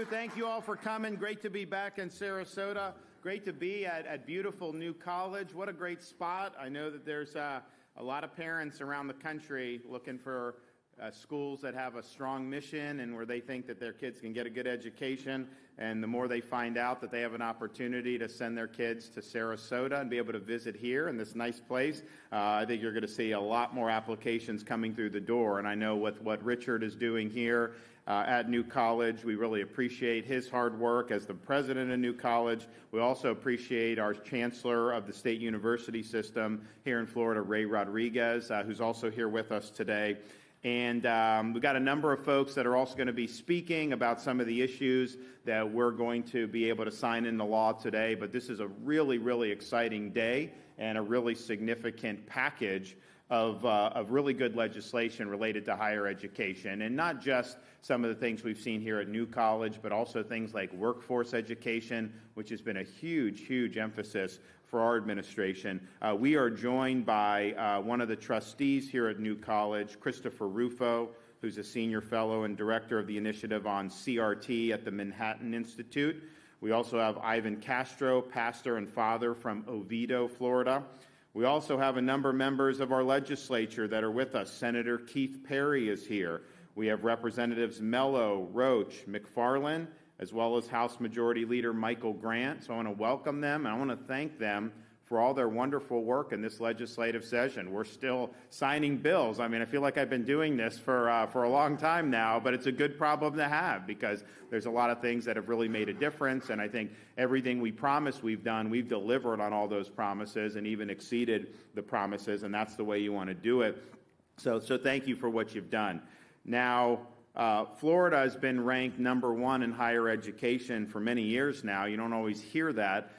you. Thank you all for coming. Great to be back in Sarasota. Great to be at beautiful New College. What a great spot. I know that there's a lot of parents around the country looking for schools that have a strong mission and where they think that their kids can get a good education. And the more they find out that they have an opportunity to send their kids to Sarasota and be able to visit here in this nice place, I think you're going to see a lot more applications coming through the door. And I know with what Richard is doing here at New College, we really appreciate his hard work as the president of New College. We also appreciate our Chancellor of the State University System here in Florida, Ray Rodriguez, who's also here with us today. And we've got a number of folks that are also going to be speaking about some of the issues that we're going to be able to sign into law today. But this is a really, really exciting day and a really significant package of really good legislation related to higher education. And not just some of the things we've seen here at New College, but also things like workforce education, which has been a huge, huge emphasis for our administration. We are joined by one of the trustees here at New College, Christopher Rufo, who's a senior fellow and director of the initiative on CRT at the Manhattan Institute. We also have Ivan Castro, pastor and father from Oviedo, Florida. We also have a number of members of our legislature that are with us. Senator Keith Perry is here. We have Representatives Mello, Roach, McFarland, as well as House Majority Leader Michael Grant. So I want to welcome them, and I want to thank them for all their wonderful work in this legislative session. We're still signing bills. I mean, I feel like I've been doing this for a long time now, but it's a good problem to have because there's a lot of things that have really made a difference, and I think everything we promised we've done, we've delivered on all those promises and even exceeded the promises, and that's the way you want to do it. So thank you for what you've done. Now, Florida has been ranked #1 in higher education for many years now. You don't always hear that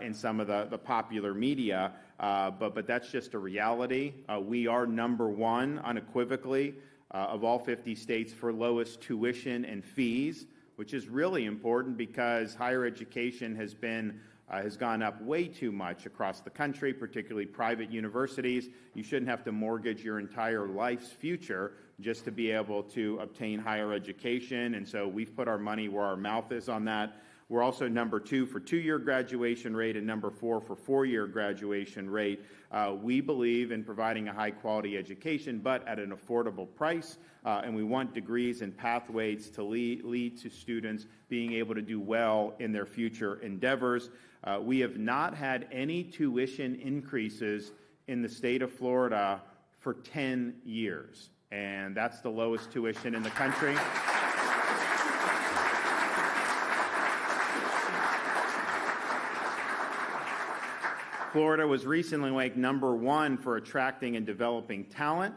in some of the popular media, but that's just a reality. We are #1 unequivocally of all 50 states for lowest tuition and fees, which is really important because higher education has gone up way too much across the country, particularly private universities. You shouldn't have to mortgage your entire life's future just to be able to obtain higher education, and so we've put our money where our mouth is on that. We're also #2 for 2-year graduation rate and #4 for 4-year graduation rate. We believe in providing a high-quality education, but at an affordable price, and we want degrees and pathways to lead to students being able to do well in their future endeavors. We have not had any tuition increases in the state of Florida for 10 years, and that's the lowest tuition in the country. Florida was recently ranked #1 for attracting and developing talent.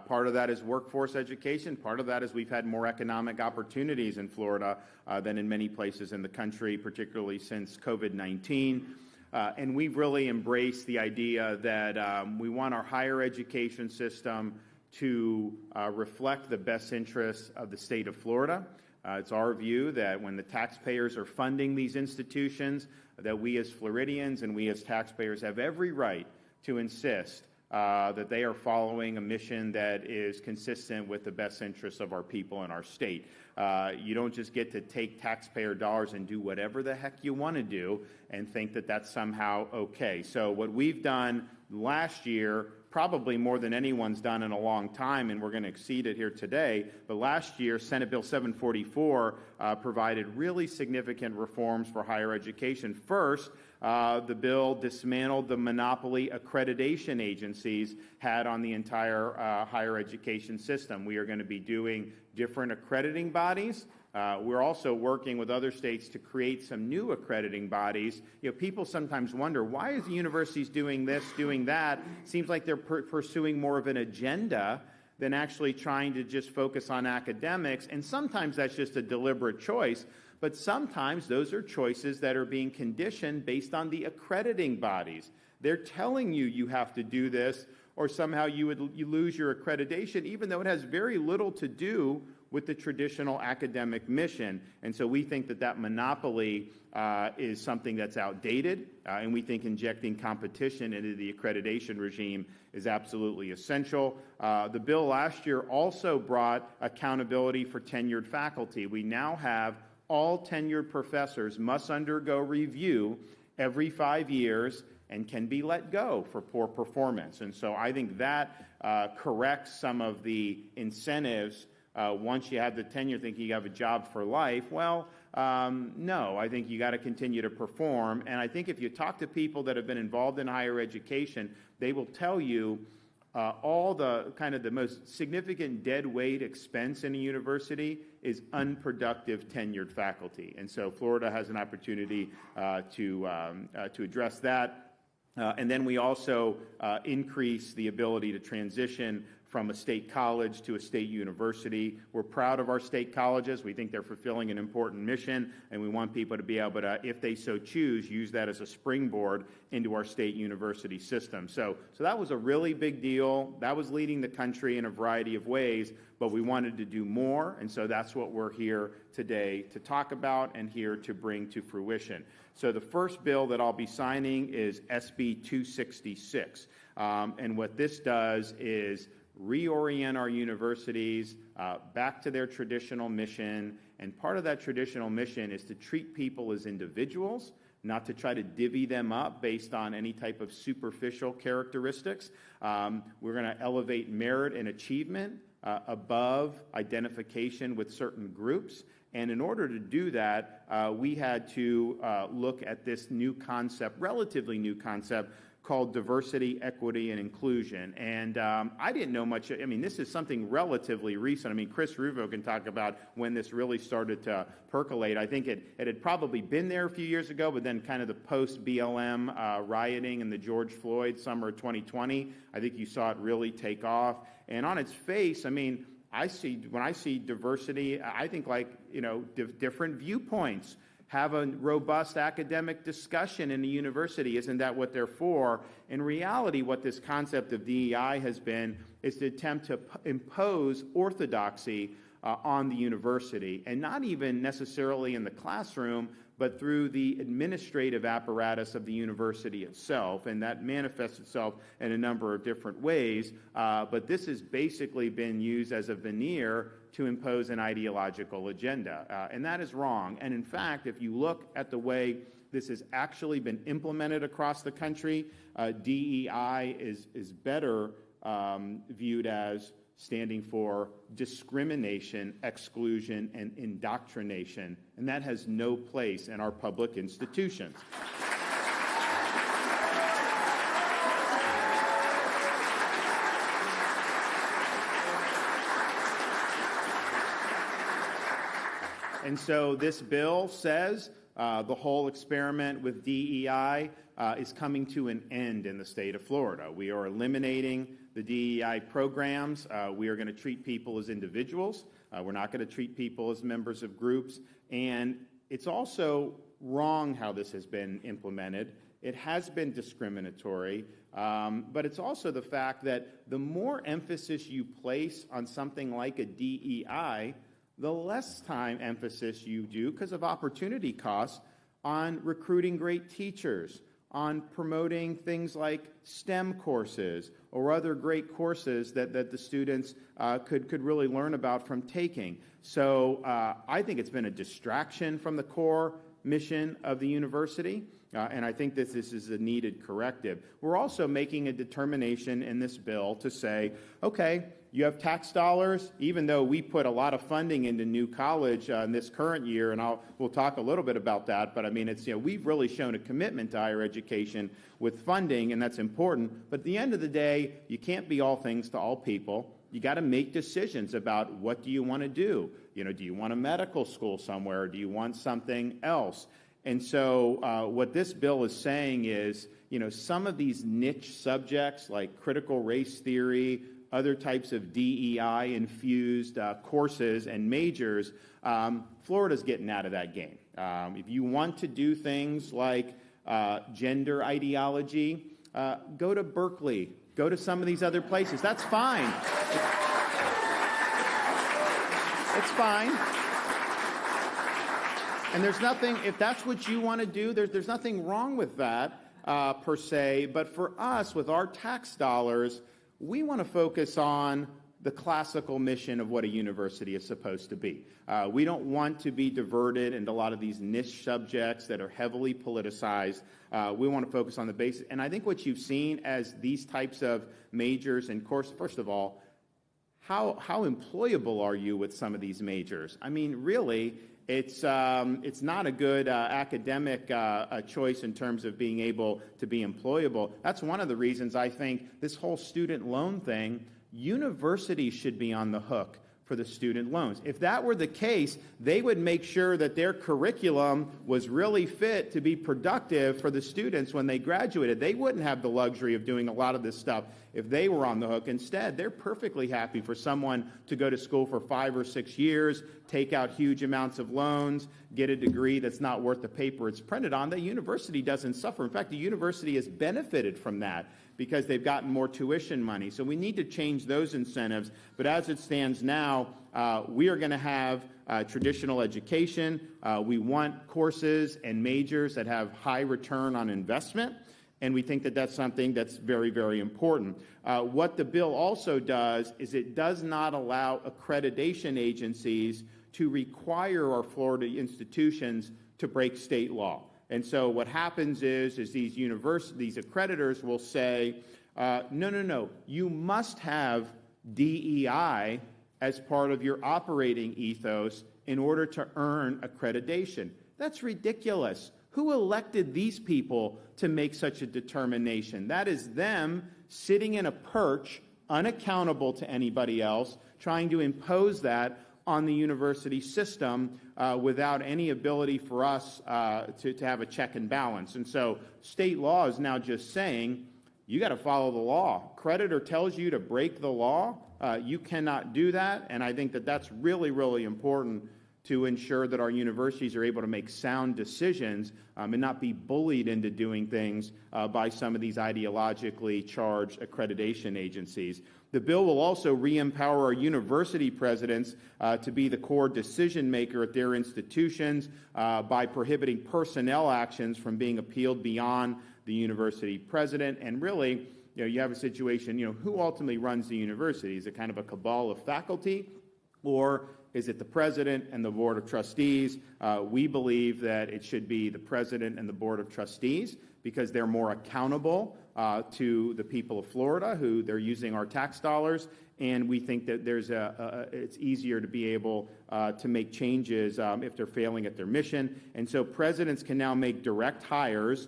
Part of that is workforce education. Part of that is we've had more economic opportunities in Florida than in many places in the country, particularly since COVID-19. And we've really embraced the idea that we want our higher education system to reflect the best interests of the state of Florida. It's our view that when the taxpayers are funding these institutions, that we as Floridians and we as taxpayers have every right to insist that they are following a mission that is consistent with the best interests of our people and our state. You don't just get to take taxpayer dollars and do whatever the heck you want to do and think that that's somehow okay. So what we've done last year, probably more than anyone's done in a long time, and we're going to exceed it here today, but last year, Senate Bill 744 provided really significant reforms for higher education. First, the bill dismantled the monopoly accreditation agencies had on the entire higher education system. We are going to be doing different accrediting bodies. We're also working with other states to create some new accrediting bodies. You know, people sometimes wonder, why is the universities doing this, doing that? Seems like they're pursuing more of an agenda than actually trying to just focus on academics. And sometimes that's just a deliberate choice. But sometimes those are choices that are being conditioned based on the accrediting bodies. They're telling you you have to do this, or somehow you lose your accreditation, even though it has very little to do with the traditional academic mission. And so we think that monopoly is something that's outdated, and we think injecting competition into the accreditation regime is absolutely essential. The bill last year also brought accountability for tenured faculty. We now have all tenured professors must undergo review every 5 years and can be let go for poor performance. And so I think that corrects some of the incentives once you have the tenure thinking you have a job for life. Well, no, I think you got to continue to perform. And I think if you talk to people that have been involved in higher education, they will tell you all the kind of the most significant dead weight expense in a university is unproductive tenured faculty. And so Florida has an opportunity to address that. And then we also increase the ability to transition from a state college to a state university. We're proud of our state colleges. We think they're fulfilling an important mission, and we want people to be able to, if they so choose, use that as a springboard into our state university system. So that was a really big deal. That was leading the country in a variety of ways, but we wanted to do more, and so that's what we're here today to talk about and here to bring to fruition. So the first bill that I'll be signing is SB 266, and what this does is reorient our universities back to their traditional mission, and part of that traditional mission is to treat people as individuals, not to try to divvy them up based on any type of superficial characteristics. We're going to elevate merit and achievement above identification with certain groups. And in order to do that, we had to look at this new concept, relatively new concept, called diversity, equity, and inclusion. And I didn't know much. I mean, this is something relatively recent. I mean, Chris Ruvo can talk about when this really started to percolate. I think it had probably been there a few years ago, but then kind of the post-BLM rioting and the George Floyd summer of 2020, I think you saw it really take off. And on its face, I mean, when I see diversity, I think like, different viewpoints. Have a robust academic discussion in the university. Isn't that what they're for? In reality, what this concept of DEI has been is to attempt to impose orthodoxy on the university, and not even necessarily in the classroom, but through the administrative apparatus of the university itself, and that manifests itself in a number of different ways, but this has basically been used as a veneer to impose an ideological agenda, and that is wrong. And in fact, if you look at the way this has actually been implemented across the country, DEI is better viewed as standing for discrimination, exclusion, and indoctrination, and that has no place in our public institutions. And so this bill says the whole experiment with DEI is coming to an end in the state of Florida. We are eliminating the DEI programs. We are going to treat people as individuals. We're not going to treat people as members of groups. And it's also wrong how this has been implemented. It has been discriminatory, but it's also the fact that the more emphasis you place on something like a DEI, the less time emphasis you do, because of opportunity costs, on recruiting great teachers, on promoting things like STEM courses or other great courses that the students could really learn about from taking. So I think it's been a distraction from the core mission of the university, and I think this is a needed corrective. We're also making a determination in this bill to say, okay, you have tax dollars, even though we put a lot of funding into New College in this current year, and we'll talk a little bit about that, but I mean, we've really shown a commitment to higher education with funding, and that's important. But at the end of the day, you can't be all things to all people. You got to make decisions about what do you want to do. Do you want a medical school somewhere, or do you want something else? And so what this bill is saying is, some of these niche subjects like critical race theory, other types of DEI-infused courses and majors, Florida's getting out of that game. If you want to do things like gender ideology, go to Berkeley, go to some of these other places. That's fine. It's fine. And there's nothing, if that's what you want to do, there's nothing wrong with that per se. But for us, with our tax dollars, we want to focus on the classical mission of what a university is supposed to be. We don't want to be diverted into a lot of these niche subjects that are heavily politicized. We want to focus on the basics. And I think what you've seen as these types of majors and courses, first of all, how employable are you with some of these majors? I mean, really, it's not a good academic choice in terms of being able to be employable. That's one of the reasons I think this whole student loan thing, universities should be on the hook for the student loans. If that were the case, they would make sure that their curriculum was really fit to be productive for the students when they graduated. They wouldn't have the luxury of doing a lot of this stuff if they were on the hook. Instead, they're perfectly happy for someone to go to school for 5 or 6 years, take out huge amounts of loans, get a degree that's not worth the paper it's printed on. The university doesn't suffer. In fact, the university has benefited from that because they've gotten more tuition money. So we need to change those incentives. But as it stands now, we are going to have traditional education. We want courses and majors that have high return on investment. And we think that that's something that's very, very important. What the bill also does is it does not allow accreditation agencies to require our Florida institutions to break state law. And so what happens is these accreditors will say, no, you must have DEI as part of your operating ethos in order to earn accreditation. That's ridiculous. Who elected these people to make such a determination? That is them sitting in a perch, unaccountable to anybody else, trying to impose that on the university system without any ability for us to have a check and balance. And so state law is now just saying, you got to follow the law. Creditor tells you to break the law, you cannot do that. And I think that that's really, really important to ensure that our universities are able to make sound decisions and not be bullied into doing things by some of these ideologically charged accreditation agencies. The bill will also re-empower our university presidents to be the core decision maker at their institutions by prohibiting personnel actions from being appealed beyond the university president. And really, you have a situation, who ultimately runs the university? Is it kind of a cabal of faculty, or is it the president and the board of trustees? We believe that it should be the president and the board of trustees because they're more accountable to the people of Florida, who they're using our tax dollars, and we think that it's easier to be able to make changes if they're failing at their mission. And so presidents can now make direct hires.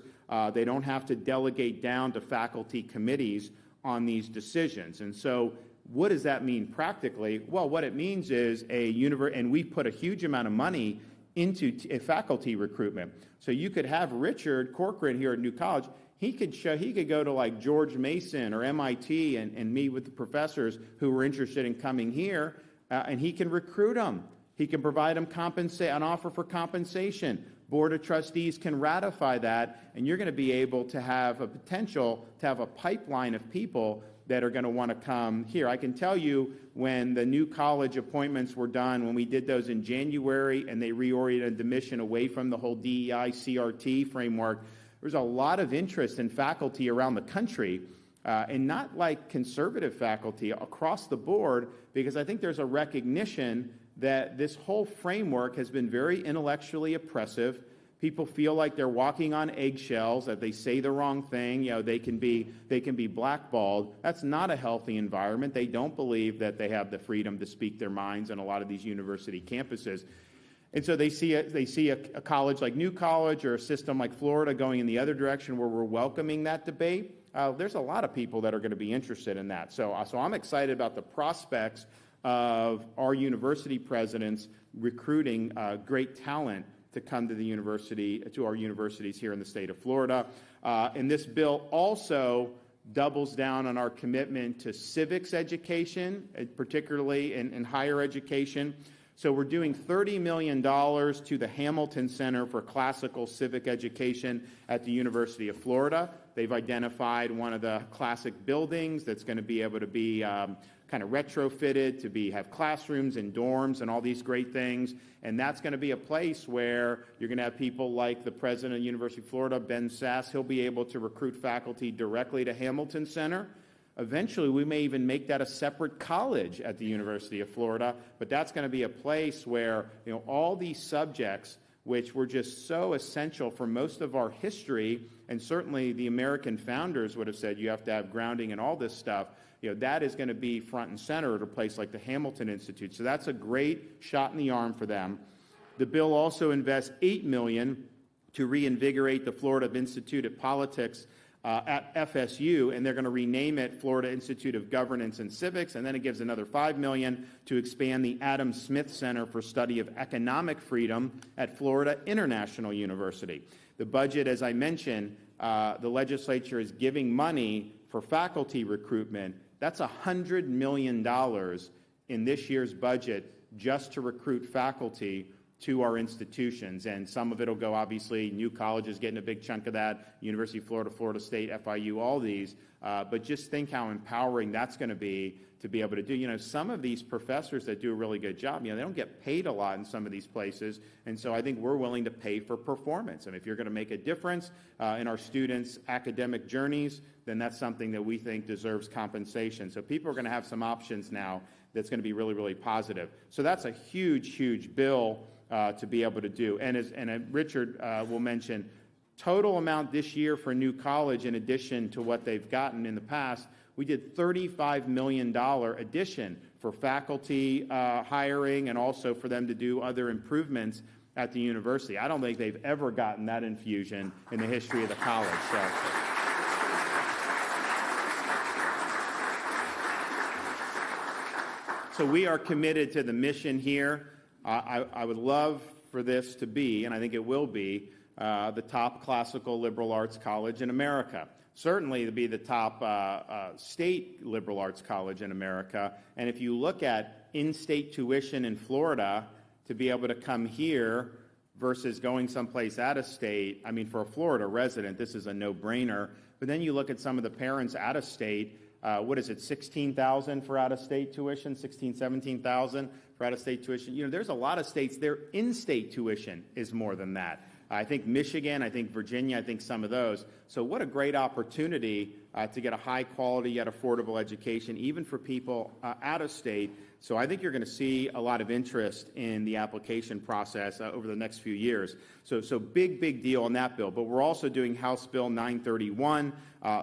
They don't have to delegate down to faculty committees on these decisions. And so what does that mean practically? Well, what it means is and we put a huge amount of money into faculty recruitment. So you could have Richard Corcoran here at New College. He could go to like George Mason or MIT and meet with the professors who were interested in coming here, and he can recruit them. He can provide them an offer for compensation. Board of Trustees can ratify that, and you're going to be able to have a potential to have a pipeline of people that are going to want to come here. I can tell you when the new college appointments were done, when we did those in January and they reoriented the mission away from the whole DEI CRT framework, there's a lot of interest in faculty around the country, and not like conservative faculty, across the board, because I think there's a recognition that this whole framework has been very intellectually oppressive. People feel like they're walking on eggshells, that they say the wrong thing, they can be blackballed. That's not a healthy environment. They don't believe that they have the freedom to speak their minds on a lot of these university campuses. And so they see a college like New College or a system like Florida going in the other direction where we're welcoming that debate. There's a lot of people that are going to be interested in that. So I'm excited about the prospects of our university presidents recruiting great talent to come to the university, to our universities here in the state of Florida. And this bill also doubles down on our commitment to civics education, particularly in higher education. So we're doing $30 million to the Hamilton Center for Classical Civic Education at the University of Florida. They've identified one of the classic buildings that's going to be able to be kind of retrofitted to have classrooms and dorms and all these great things. And that's going to be a place where you're going to have people like the president of the University of Florida, Ben Sass. He'll be able to recruit faculty directly to Hamilton Center. Eventually, we may even make that a separate college at the University of Florida, but that's going to be a place where, all these subjects, which were just so essential for most of our history, and certainly the American founders would have said you have to have grounding in all this stuff, that is going to be front and center at a place like the Hamilton Institute. So that's a great shot in the arm for them. The bill also invests $8 million to reinvigorate the Florida Institute of Politics at FSU, and they're going to rename it Florida Institute of Governance and Civics, and then it gives another $5 million to expand the Adam Smith Center for Study of Economic Freedom at Florida International University. The budget, as I mentioned, the legislature is giving money for faculty recruitment. That's $100 million in this year's budget just to recruit faculty to our institutions, and some of it will go, obviously, new colleges getting a big chunk of that, University of Florida, Florida State, FIU, all these, but just think how empowering that's going to be able to do. Some of these professors that do a really good job, they don't get paid a lot in some of these places, and so I think we're willing to pay for performance, and if you're going to make a difference in our students' academic journeys, then that's something that we think deserves compensation. So people are going to have some options now that's going to be really, really positive. So that's a huge, huge bill to be able to do. And Richard will mention, total amount this year for New College, in addition to what they've gotten in the past, we did $35 million addition for faculty hiring and also for them to do other improvements at the university. I don't think they've ever gotten that infusion in the history of the college. So we are committed to the mission here. I would love for this to be, and I think it will be, the top classical liberal arts college in America. Certainly to be the top state liberal arts college in America. And if you look at in-state tuition in Florida, to be able to come here versus going someplace out of state, I mean, for a Florida resident, this is a no-brainer. But then you look at some of the parents out of state, what is it, $16,000 for out-of-state tuition, $16,000, $17,000 for out-of-state tuition. There's a lot of states, their in-state tuition is more than that. I think Michigan, I think Virginia, I think some of those. So what a great opportunity to get a high-quality yet affordable education, even for people out of state. So I think you're going to see a lot of interest in the application process over the next few years. So big deal on that bill. But we're also doing House Bill 931.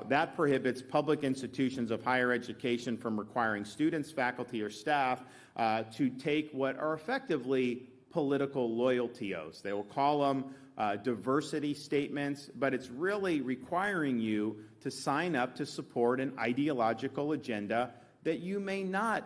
That prohibits public institutions of higher education from requiring students, faculty, or staff to take what are effectively political loyalty oaths. They will call them diversity statements, but it's really requiring you to sign up to support an ideological agenda that you may not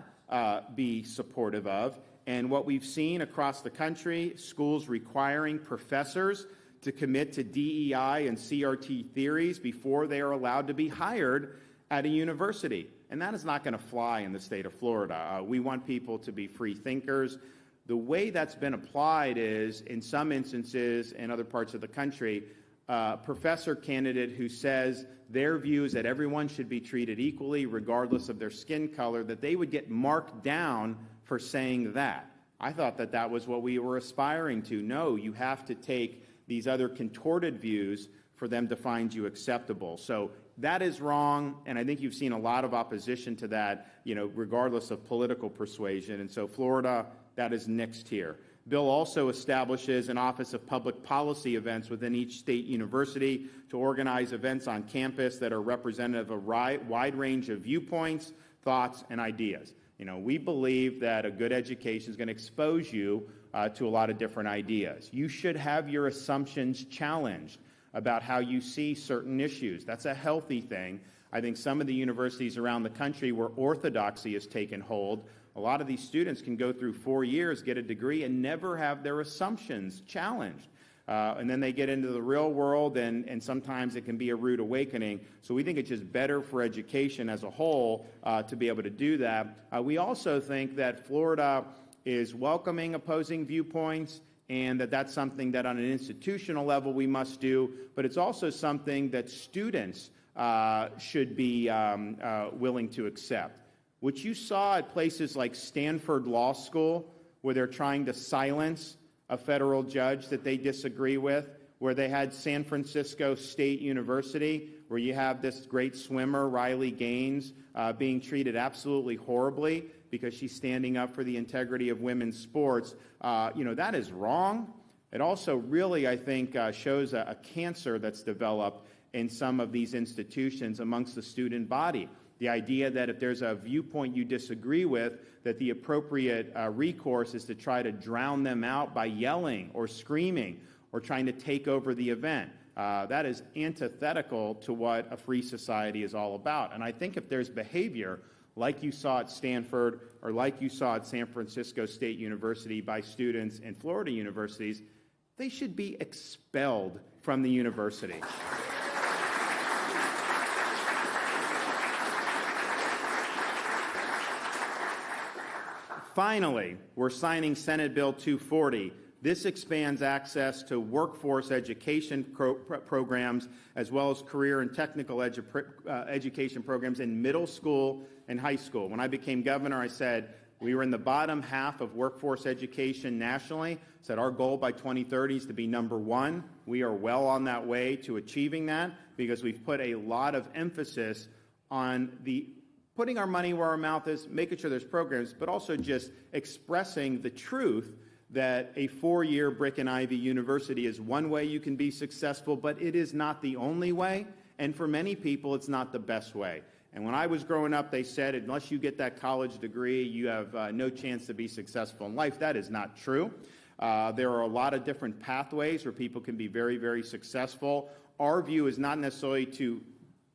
be supportive of. And what we've seen across the country, schools requiring professors to commit to DEI and CRT theories before they are allowed to be hired at a university. And that is not going to fly in the state of Florida. We want people to be free thinkers. The way that's been applied is, in some instances in other parts of the country, a professor candidate who says their view is that everyone should be treated equally regardless of their skin color, that they would get marked down for saying that. I thought that that was what we were aspiring to. No, you have to take these other contorted views for them to find you acceptable. So that is wrong, and I think you've seen a lot of opposition to that, regardless of political persuasion. And so Florida, that is next here. Bill also establishes an Office of Public Policy events within each state university to organize events on campus that are representative of a wide range of viewpoints, thoughts, and ideas. We believe that a good education is going to expose you to a lot of different ideas. You should have your assumptions challenged about how you see certain issues. That's a healthy thing. I think some of the universities around the country where orthodoxy has taken hold, a lot of these students can go through 4 years, get a degree, and never have their assumptions challenged. And then they get into the real world, and sometimes it can be a rude awakening. So we think it's just better for education as a whole to be able to do that. We also think that Florida is welcoming opposing viewpoints, and that's something that on an institutional level we must do, but it's also something that students should be willing to accept. What you saw at places like Stanford Law School, where they're trying to silence a federal judge that they disagree with, where they had San Francisco State University, where you have this great swimmer, Riley Gaines, being treated absolutely horribly because she's standing up for the integrity of women's sports. That is wrong. It also really, I think, shows a cancer that's developed in some of these institutions amongst the student body. The idea that if there's a viewpoint you disagree with, that the appropriate recourse is to try to drown them out by yelling or screaming or trying to take over the event. That is antithetical to what a free society is all about. And I think if there's behavior like you saw at Stanford or like you saw at San Francisco State University by students in Florida universities, they should be expelled from the university. Finally, we're signing Senate Bill 240. This expands access to workforce education programs as well as career and technical education programs in middle school and high school. When I became governor, I said we were in the bottom half of workforce education nationally. I said our goal by 2030 is to be #1. We are well on that way to achieving that because we've put a lot of emphasis on putting our money where our mouth is, making sure there's programs, but also just expressing the truth that a 4-year brick and ivy university is one way you can be successful, but it is not the only way, and for many people, it's not the best way. And when I was growing up, they said, unless you get that college degree, you have no chance to be successful in life. That is not true. There are a lot of different pathways where people can be very, very successful. Our view is not necessarily to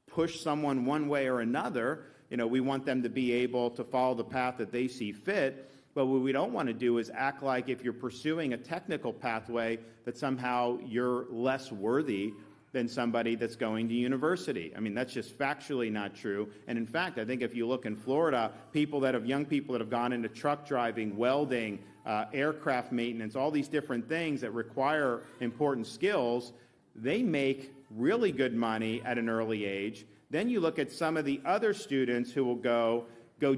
push someone one way or another. We want them to be able to follow the path that they see fit. But what we don't want to do is act like if you're pursuing a technical pathway that somehow you're less worthy than somebody that's going to university. I mean, that's just factually not true. And in fact, I think if you look in Florida, young people that have gone into truck driving, welding, aircraft maintenance, all these different things that require important skills, they make really good money at an early age. Then you look at some of the other students who will go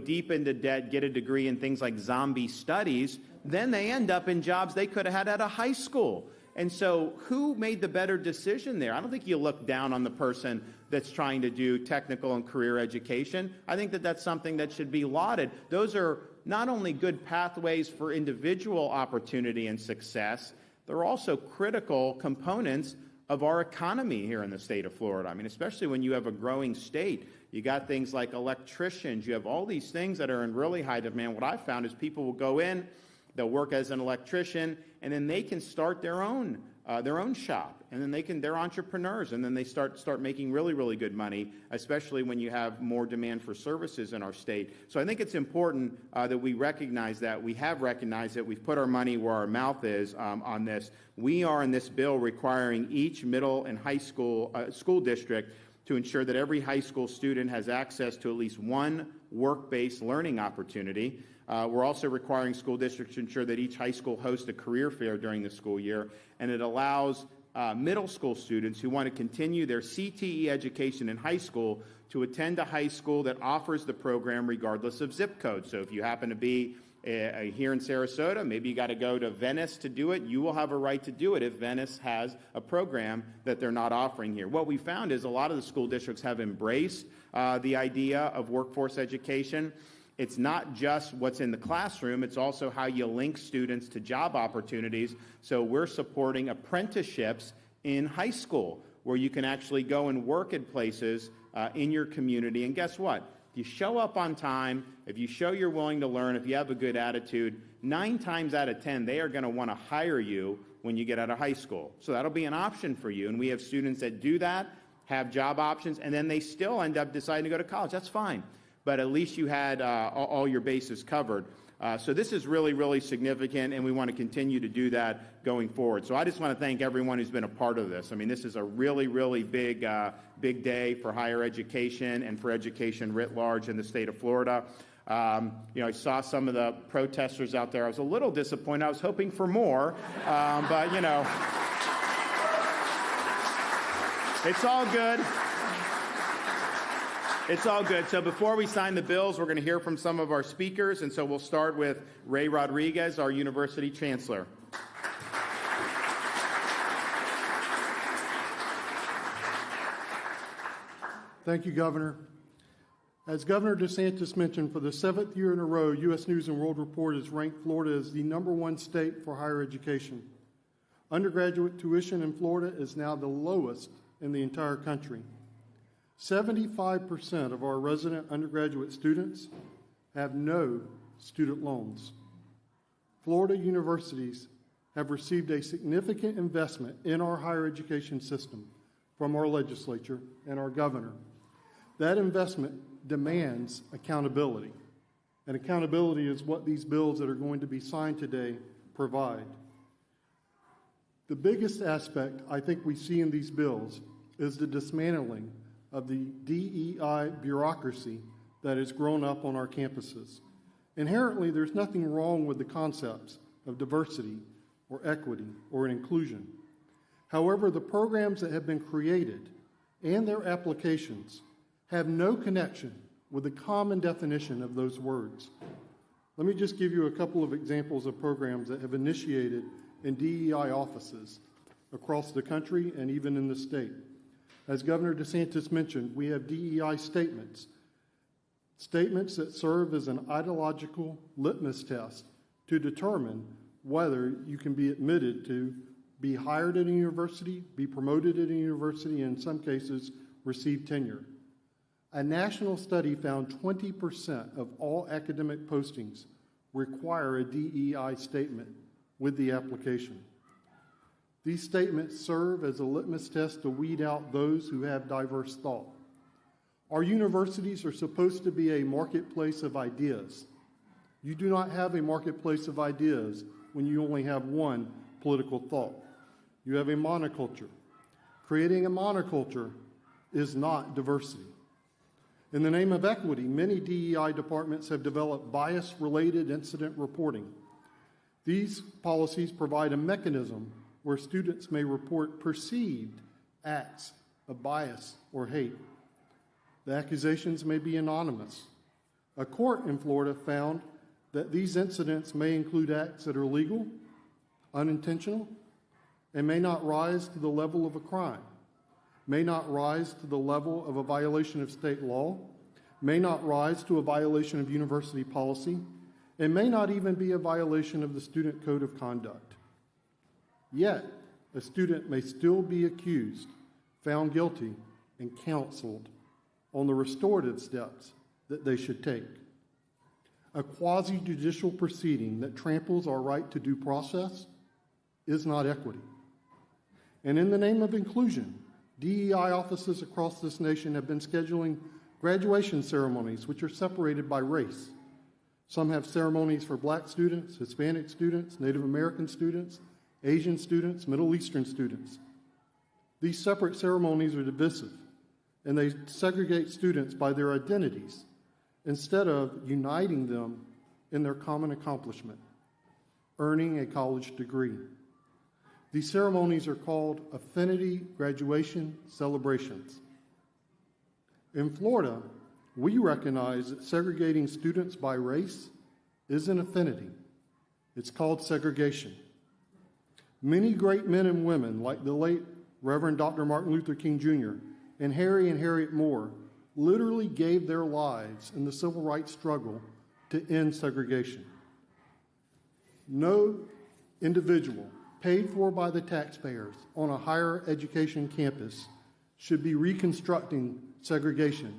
deep into debt, get a degree in things like zombie studies, then they end up in jobs they could have had at a high school. And so who made the better decision there? I don't think you look down on the person that's trying to do technical and career education. I think that that's something that should be lauded. Those are not only good pathways for individual opportunity and success, they're also critical components of our economy here in the state of Florida. I mean, especially when you have a growing state. You got things like electricians. You have all these things that are in really high demand. What I've found is people will go in, they'll work as an electrician, and then they can start their own shop. And then they're entrepreneurs, and then they start making really, really good money, especially when you have more demand for services in our state. So I think it's important that we recognize that. We have recognized it. We've put our money where our mouth is on this. We are in this bill requiring each middle and high school district to ensure that every high school student has access to at least one work-based learning opportunity. We're also requiring school districts to ensure that each high school hosts a career fair during the school year, and it allows middle school students who want to continue their CTE education in high school to attend a high school that offers the program regardless of zip code. So if you happen to be here in Sarasota, maybe you got to go to Venice to do it. You will have a right to do it if Venice has a program that they're not offering here. What we found is a lot of the school districts have embraced the idea of workforce education. It's not just what's in the classroom, it's also how you link students to job opportunities. So we're supporting apprenticeships in high school where you can actually go and work at places in your community. And guess what? If you show up on time, if you show you're willing to learn, if you have a good attitude, 9 times out of 10, they are going to want to hire you when you get out of high school. So that'll be an option for you. And we have students that do that, have job options, and then they still end up deciding to go to college. That's fine. But at least you had all your bases covered. So this is really, really significant, and we want to continue to do that going forward. So I just want to thank everyone who's been a part of this. I mean, this is a really, really big day for higher education and for education writ large in the state of Florida. I saw some of the protesters out there. I was a little disappointed. I was hoping for more, but, it's all good. It's all good. So before we sign the bills, we're going to hear from some of our speakers, and so we'll start with Ray Rodriguez, our University Chancellor. Thank you, Governor. As Governor DeSantis mentioned, for the 7th year in a row, U.S. News & World Report has ranked Florida as the #1 state for higher education. Undergraduate tuition in Florida is now the lowest in the entire country. 75% of our resident undergraduate students have no student loans. Florida universities have received a significant investment in our higher education system from our legislature and our governor. That investment demands accountability, and accountability is what these bills that are going to be signed today provide. The biggest aspect I think we see in these bills is the dismantling of the DEI bureaucracy that has grown up on our campuses. Inherently, there's nothing wrong with the concepts of diversity or equity or inclusion. However, the programs that have been created and their applications have no connection with the common definition of those words. Let me just give you a couple of examples of programs that have initiated in DEI offices across the country and even in the state. As Governor DeSantis mentioned, we have DEI statements that serve as an ideological litmus test to determine whether you can be admitted to be hired at a university, be promoted at a university, and in some cases, receive tenure. A national study found 20% of all academic postings require a DEI statement with the application. These statements serve as a litmus test to weed out those who have diverse thought. Our universities are supposed to be a marketplace of ideas. You do not have a marketplace of ideas when you only have one political thought. You have a monoculture. Creating a monoculture is not diversity. In the name of equity, many DEI departments have developed bias-related incident reporting. These policies provide a mechanism where students may report perceived acts of bias or hate. The accusations may be anonymous. A court in Florida found that these incidents may include acts that are legal, unintentional, and may not rise to the level of a crime, may not rise to the level of a violation of state law, may not rise to a violation of university policy, and may not even be a violation of the student code of conduct. Yet, a student may still be accused, found guilty, and counseled on the restorative steps that they should take. A quasi-judicial proceeding that tramples our right to due process is not equity. And in the name of inclusion, DEI offices across this nation have been scheduling graduation ceremonies which are separated by race. Some have ceremonies for Black students, Hispanic students, Native American students, Asian students, Middle Eastern students. These separate ceremonies are divisive, and they segregate students by their identities instead of uniting them in their common accomplishment, earning a college degree. These ceremonies are called affinity graduation celebrations. In Florida, we recognize that segregating students by race is an affinity. It's called segregation. Many great men and women, like the late Reverend Dr. Martin Luther King Jr. and Harry and Harriet Moore, literally gave their lives in the civil rights struggle to end segregation. No individual paid for by the taxpayers on a higher education campus should be reconstructing segregation,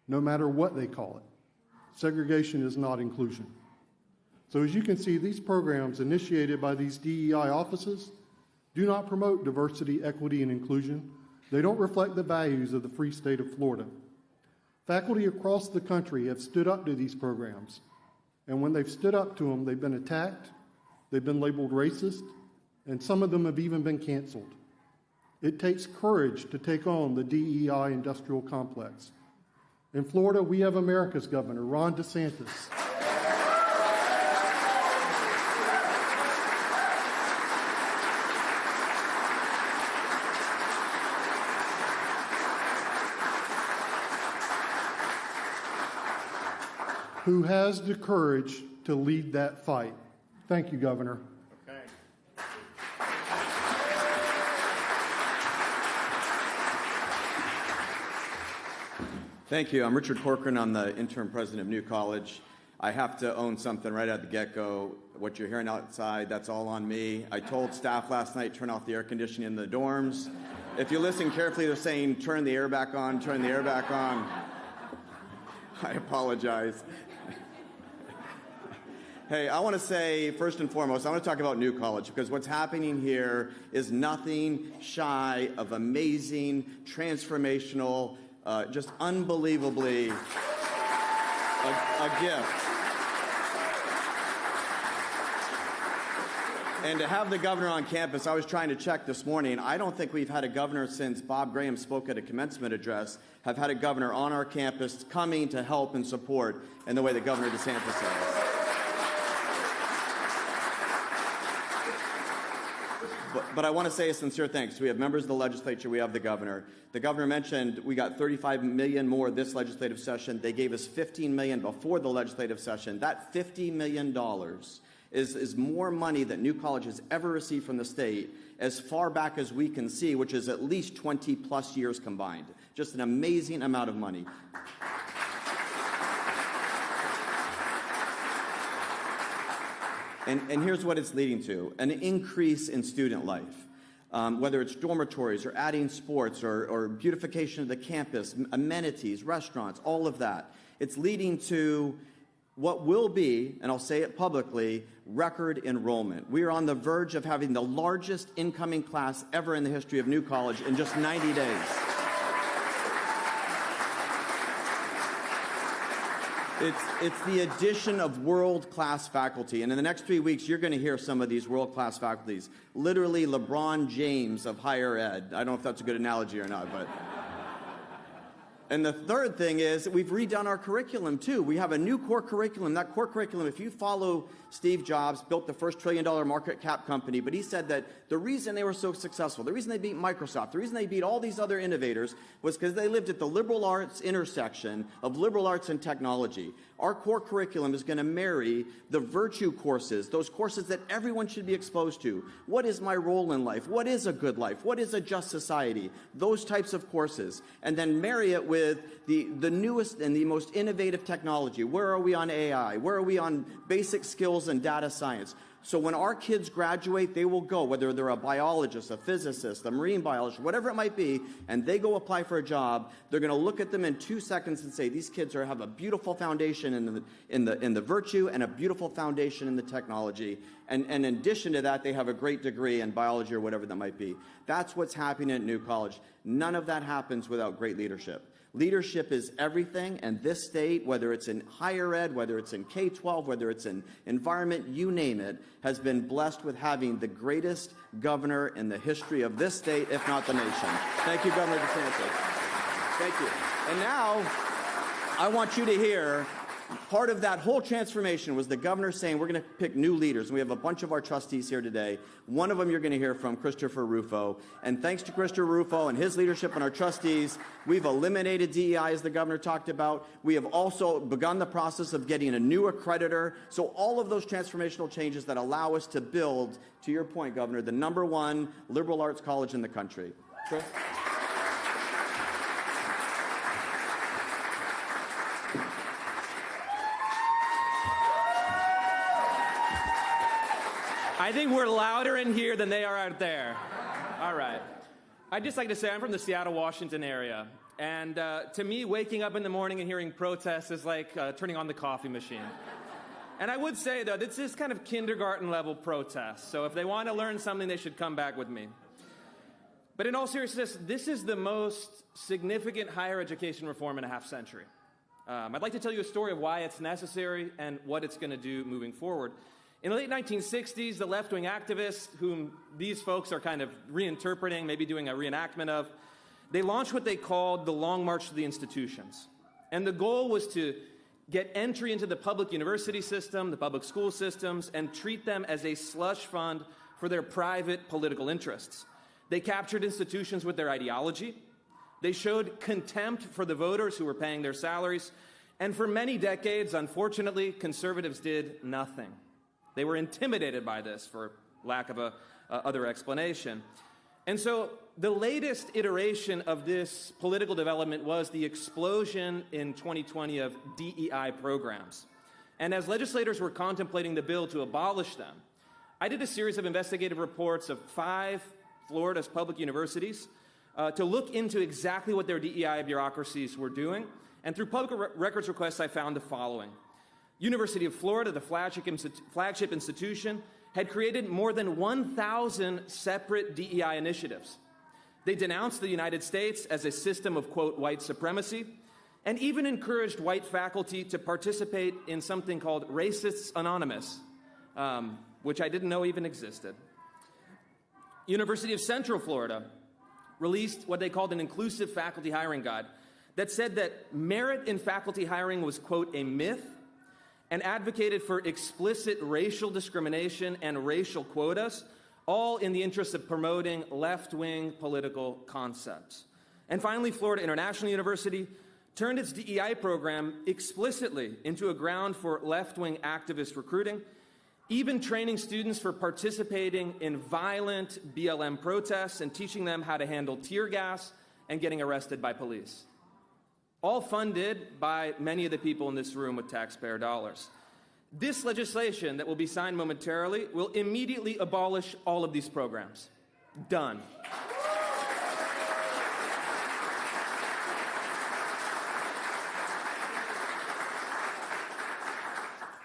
no matter what they call it. Segregation is not inclusion. So as you can see, these programs initiated by these DEI offices do not promote diversity, equity, and inclusion. They don't reflect the values of the free state of Florida. Faculty across the country have stood up to these programs, and when they've stood up to them, they've been attacked, they've been labeled racist, and some of them have even been canceled. It takes courage to take on the DEI industrial complex. In Florida, we have America's governor, Ron DeSantis. Who has the courage to lead that fight. Thank you, Governor. Okay. Thank you. I'm Richard Corcoran. I'm the interim president of New College. I have to own something right at the get-go. What you're hearing outside, that's all on me. I told staff last night, turn off the air conditioning in the dorms. If you listen carefully, they're saying, turn the air back on, turn the air back on. I apologize. Hey, I want to say, first and foremost, I want to talk about New College, because what's happening here is nothing shy of amazing, transformational, just unbelievably a gift. And to have the governor on campus, I was trying to check this morning, I don't think we've had a governor since Bob Graham spoke at a commencement address, have had a governor on our campus coming to help and support in the way that Governor DeSantis has. But I want to say a sincere thanks. We have members of the legislature, we have the governor. The governor mentioned we got $35 million more this legislative session. They gave us $15 million before the legislative session. That $50 million is more money that New College has ever received from the state as far back as we can see, which is at least 20 plus years combined. Just an amazing amount of money. And here's what it's leading to: an increase in student life, whether it's dormitories or adding sports or beautification of the campus, amenities, restaurants, all of that. It's leading to what will be, and I'll say it publicly, record enrollment. We are on the verge of having the largest incoming class ever in the history of New College in just 90 days. It's the addition of world-class faculty. And in the next 3 weeks, you're going to hear some of these world-class faculties. Literally LeBron James of higher ed. I don't know if that's a good analogy or not, but... And the third thing is that we've redone our curriculum, too. We have a new core curriculum. That core curriculum, if you follow Steve Jobs, built the first $1 trillion market cap company, but he said that the reason they were so successful, the reason they beat Microsoft, the reason they beat all these other innovators was because they lived at the liberal arts intersection of liberal arts and technology. Our core curriculum is going to marry the virtue courses, those courses that everyone should be exposed to. What is my role in life? What is a good life? What is a just society? Those types of courses. And then marry it with the newest and the most innovative technology. Where are we on AI? Where are we on basic skills and data science? So when our kids graduate, they will go, whether they're a biologist, a physicist, a marine biologist, whatever it might be, and they go apply for a job, they're going to look at them in 2 seconds and say, these kids have a beautiful foundation in the virtue and a beautiful foundation in the technology. And in addition to that, they have a great degree in biology or whatever that might be. That's what's happening at New College. None of that happens without great leadership. Leadership is everything, and this state, whether it's in higher ed, whether it's in K-12, whether it's in environment, you name it, has been blessed with having the greatest governor in the history of this state, if not the nation. Thank you, Governor DeSantis. Thank you. And now, I want you to hear, part of that whole transformation was the governor saying we're going to pick new leaders. And we have a bunch of our trustees here today. One of them you're going to hear from, Christopher Rufo. And thanks to Christopher Rufo and his leadership and our trustees, we've eliminated DEI, as the governor talked about. We have also begun the process of getting a new accreditor. So all of those transformational changes that allow us to build, to your point, Governor, the #1 liberal arts college in the country. Chris? I think we're louder in here than they are out there. All right. I'd just like to say I'm from the Seattle, Washington area. And to me, waking up in the morning and hearing protests is like turning on the coffee machine. And I would say, though, this is kind of kindergarten-level protests. So if they want to learn something, they should come back with me. But in all seriousness, this is the most significant higher education reform in a half century. I'd like to tell you a story of why it's necessary and what it's going to do moving forward. In the late 1960s, the left-wing activists, whom these folks are kind of reinterpreting, maybe doing a reenactment of, they launched what they called the Long March to the Institutions. And the goal was to get entry into the public university system, the public school systems, and treat them as a slush fund for their private political interests. They captured institutions with their ideology. They showed contempt for the voters who were paying their salaries. And for many decades, unfortunately, conservatives did nothing. They were intimidated by this, for lack of a other explanation. And so the latest iteration of this political development was the explosion in 2020 of DEI programs. And as legislators were contemplating the bill to abolish them, I did a series of investigative reports of 5 Florida's public universities to look into exactly what their DEI bureaucracies were doing. And through public records requests, I found the following. University of Florida, the flagship institution, had created more than 1,000 separate DEI initiatives. They denounced the United States as a system of, quote, white supremacy, and even encouraged white faculty to participate in something called Racists Anonymous, which I didn't know even existed. University of Central Florida released what they called an inclusive faculty hiring guide that said that merit in faculty hiring was, quote, a myth, and advocated for explicit racial discrimination and racial quotas, all in the interest of promoting left-wing political concepts. And finally, Florida International University turned its DEI program explicitly into a ground for left-wing activist recruiting, even training students for participating in violent BLM protests and teaching them how to handle tear gas and getting arrested by police. All funded by many of the people in this room with taxpayer dollars. This legislation that will be signed momentarily will immediately abolish all of these programs. Done.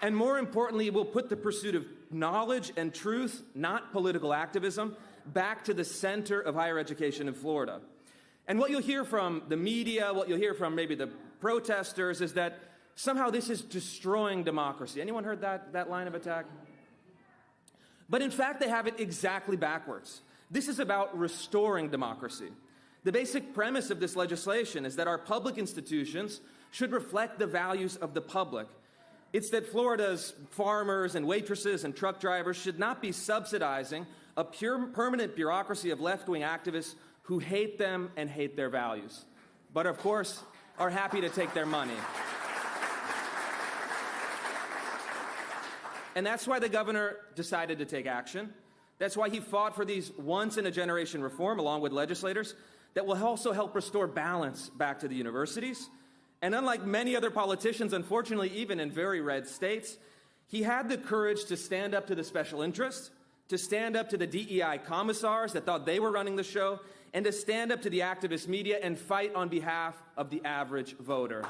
And more importantly, it will put the pursuit of knowledge and truth, not political activism, back to the center of higher education in Florida. And what you'll hear from the media, what you'll hear from maybe the protesters, is that somehow this is destroying democracy. Anyone heard that line of attack? But in fact, they have it exactly backwards. This is about restoring democracy. The basic premise of this legislation is that our public institutions should reflect the values of the public. It's that Florida's farmers and waitresses and truck drivers should not be subsidizing a pure permanent bureaucracy of left-wing activists who hate them and hate their values, but of course are happy to take their money. And that's why the governor decided to take action. That's why he fought for these once-in-a-generation reform, along with legislators, that will also help restore balance back to the universities. And unlike many other politicians, unfortunately, even in very red states, he had the courage to stand up to the special interests, to stand up to the DEI commissars that thought they were running the show, and to stand up to the activist media and fight on behalf of the average voter.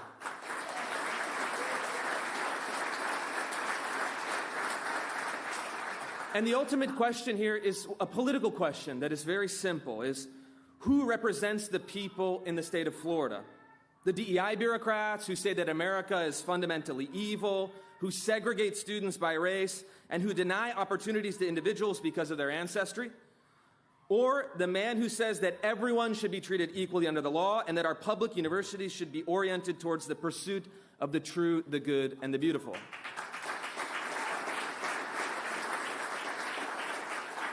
And the ultimate question here is a political question that is very simple, is who represents the people in the state of Florida? The DEI bureaucrats who say that America is fundamentally evil, who segregate students by race, and who deny opportunities to individuals because of their ancestry? Or the man who says that everyone should be treated equally under the law and that our public universities should be oriented towards the pursuit of the true, the good, and the beautiful?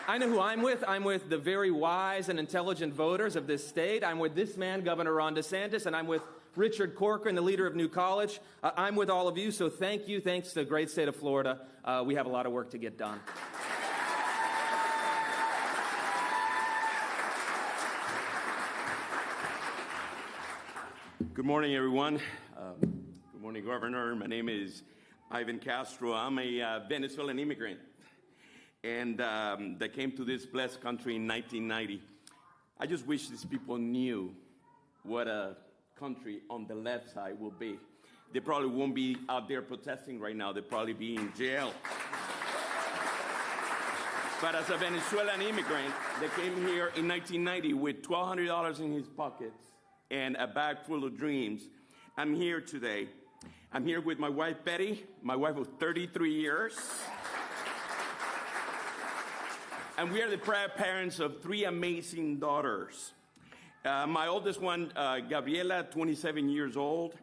I know who I'm with. I'm with the very wise and intelligent voters of this state. I'm with this man, Governor Ron DeSantis, and I'm with Richard Corcoran, the leader of New College. I'm with all of you, so thank you. Thanks to the great state of Florida. We have a lot of work to get done. Good morning, everyone. Good morning, Governor. My name is Ivan Castro. I'm a Venezuelan immigrant, and that came to this blessed country in 1990. I just wish these people knew what a country on the left side will be. They probably won't be out there protesting right now. They'll probably be in jail. But as a Venezuelan immigrant that came here in 1990 with $1,200 in his pockets and a bag full of dreams, I'm here today. I'm here with my wife, Betty, my wife of 33 years. And we are the proud parents of 3 amazing daughters. My oldest one, Gabriela, 27 years old.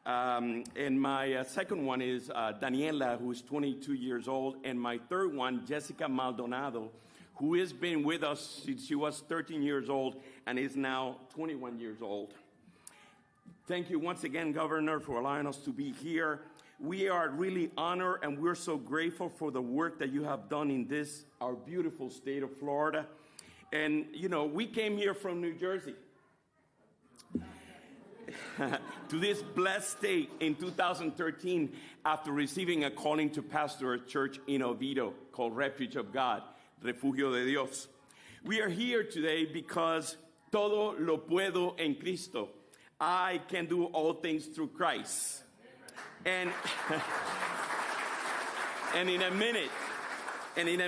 And my second one is Daniela, who is 22 years old. And my third one, Jessica Maldonado, who has been with us since she was 13 years old and is now 21 years old. Thank you once again, Governor, for allowing us to be here. We are really honored and we're so grateful for the work that you have done in this, our beautiful state of Florida. And, we came here from New Jersey to this blessed state in 2013 after receiving a calling to pastor a church in Oviedo called Refuge of God, Refugio de Dios. We are here today because todo lo puedo en Cristo. I can do all things through Christ. And, and in a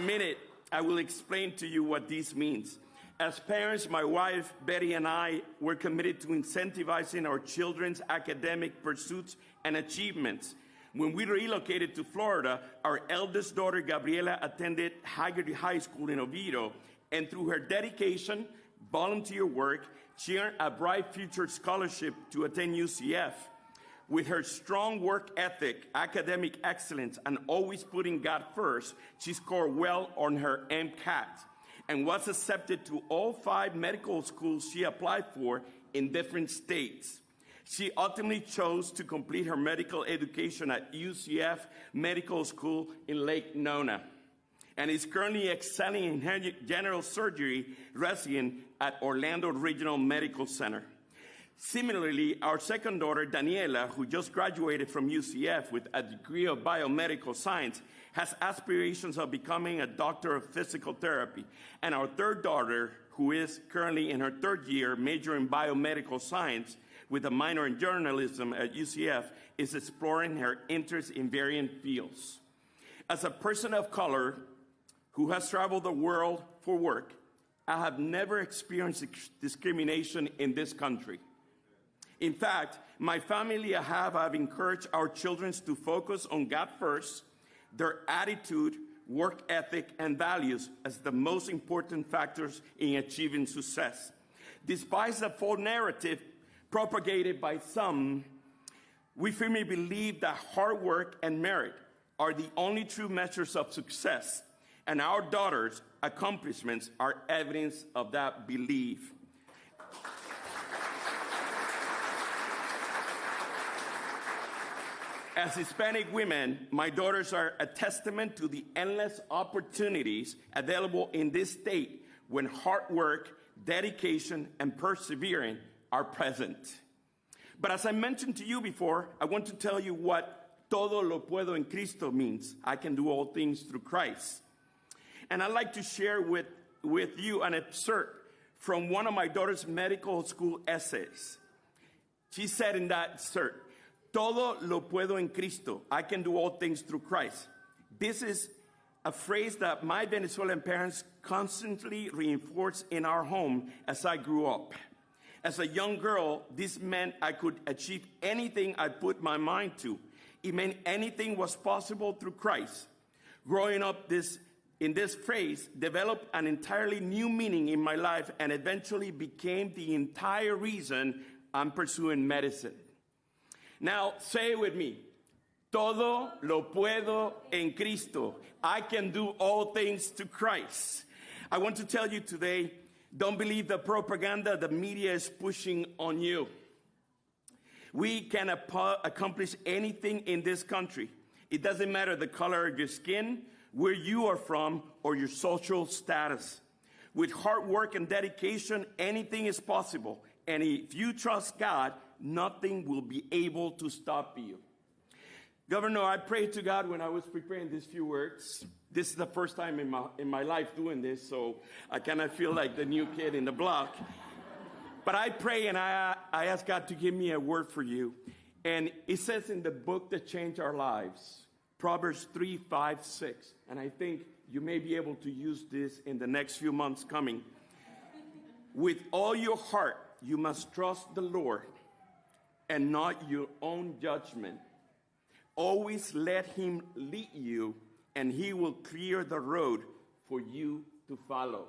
minute, I will explain to you what this means. As parents, my wife, Betty, and I were committed to incentivizing our children's academic pursuits and achievements. When we relocated to Florida, our eldest daughter, Gabriela, attended Haggerty High School in Oviedo, and through her dedication, volunteer work, she earned a Bright Future Scholarship to attend UCF. With her strong work ethic, academic excellence, and always putting God first, she scored well on her MCAT and was accepted to all 5 medical schools she applied for in different states. She ultimately chose to complete her medical education at UCF Medical School in Lake Nona and is currently excelling in general surgery resident at Orlando Regional Medical Center. Similarly, our second daughter, Daniela, who just graduated from UCF with a degree of biomedical science, has aspirations of becoming a doctor of physical therapy. And our third daughter, who is currently in her 3rd year, major in biomedical science with a minor in journalism at UCF, is exploring her interests in varying fields. As a person of color who has traveled the world for work, I have never experienced discrimination in this country. In fact, my family and I have encouraged our children to focus on God first, their attitude, work ethic, and values as the most important factors in achieving success. Despite the false narrative propagated by some, we firmly believe that hard work and merit are the only true measures of success, and our daughters' accomplishments are evidence of that belief. As Hispanic women, my daughters are a testament to the endless opportunities available in this state when hard work, dedication, and perseverance are present. But as I mentioned to you before, I want to tell you what todo lo puedo en Cristo means. I can do all things through Christ. And I'd like to share with you an excerpt from one of my daughter's medical school essays. She said in that excerpt, todo lo puedo en Cristo. I can do all things through Christ. This is a phrase that my Venezuelan parents constantly reinforced in our home as I grew up. As a young girl, this meant I could achieve anything I put my mind to. It meant anything was possible through Christ. Growing up in this phrase developed an entirely new meaning in my life and eventually became the entire reason I'm pursuing medicine. Now, say it with me. Todo lo puedo en Cristo. I can do all things to Christ. I want to tell you today, don't believe the propaganda the media is pushing on you. We can accomplish anything in this country. It doesn't matter the color of your skin, where you are from, or your social status. With hard work and dedication, anything is possible. And if you trust God, nothing will be able to stop you. Governor, I prayed to God when I was preparing these few words. This is the first time in my life doing this, so I kind of feel like the new kid in the block. But I pray and I ask God to give me a word for you. And it says in the book that changed our lives, Proverbs 3, 5, 6. And I think you may be able to use this in the next few months coming. With all your heart, you must trust the Lord and not your own judgment. Always let him lead you, and he will clear the road for you to follow.